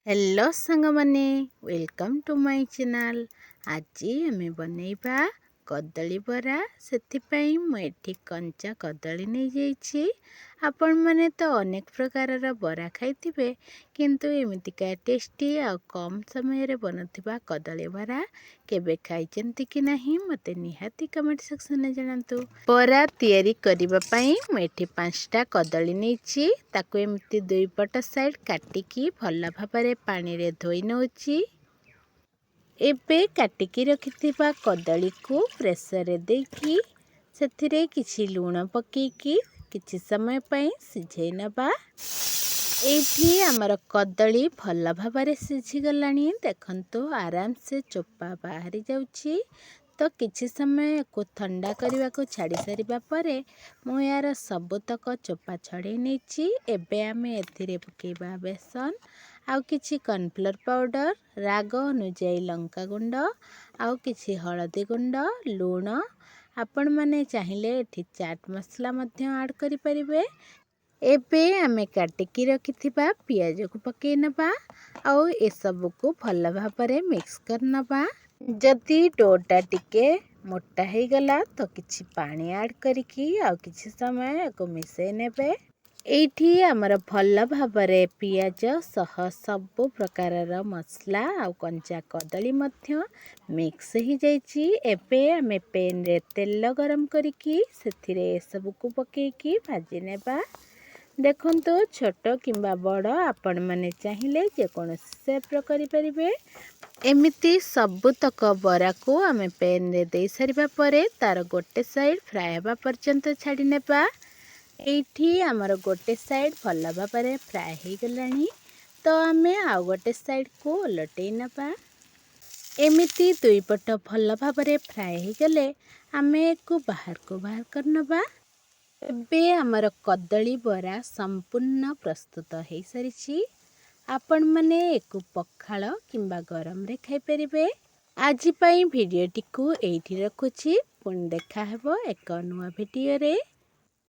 Hello सांग माने welcome to my channel. आज आम बनैबा कदली बरा से मुझे कंचा कदली नहीं जाइए। आपण मैंने तो अनेक प्रकार बरा खाई किंतु एमतीका टेस्टी आ कम समय रे बनुथिबा कदली बरा केबे खाइचंती कि नहीं मते निहाती कमेंट सेक्शन में जणातु। बरा तैयारी करिबा पई मुझे 5टा कदली नैची ताकू एमती दुई पट साइड काटिकी भल भाबरे पानी रे धोई नौची। एबे काटिकी रखिथिबा कदली को प्रेसर रे देकी सेथिरे किछि लूण पकेकी किछि समय पई सिझै नबा। एठी आमर कदली भल भाबरे सिझी गलानी। देखंतु आराम से चोपा बाहरी जाउची। तो किछि समय को ठंडा करने को छाड़ी सारिबा परे मु यार सबुतक चोपा छड़े नेची। एबे आमे एथिरे पकेबा बेसन आउ किछि कॉर्नफ्लोर पाउडर राग अनुଯାयी लंका गुंड आउ किछि हळदी गुंड लूण आपण माने चाहिए एठी चाट मसला मध्य ऐड करि परिबे। एबे आमे काटिकी रखिथिबा पियाज को पकेई नबा आउ ए सब को भल भाबरे मिक्स कर नबा। जदि डोटा टिके मोटा हो गला तो किछि पानी ऐड करिकी आउ किछि समय को मिसै नेबे। एठी हमर भल भाबरे पियाज सह सब प्रकार मसला आउ कंचा कदली मध्य मिक्स हो जाइछि। एबे आमे पैन रे तेल गरम करिकी सेथिरे सब को पकेकी भाजी नेबा। देखंतु छोट किंबा बड़ आपण माने चाहिए जेकोसी शेप रो करि परिबे। एमिति सबुतक बरा को आमे पैन रे दे सारिबा परे तार गोटे साइड फ्राए हेबा पर्यंत छाड़ी नेबा। एठी हमर गोटे साइड भल भाबरे फ्राए हो गलानी तो आमे आउ गोटे साइड को उलटै नबा। एमिति दुई पट भल भाबरे फ्राए हो गले आमे को बाहर कर नबा। एबे हमर कदली बरा संपूर्ण प्रस्तुत हो सारिछि। आपण माने एको पखाल किंबा गरम रे खाई परिबे। आज पई भिडियोटी को एठी रखुछि। पुणी देखा हेबो एक नुआ भिडियो रे।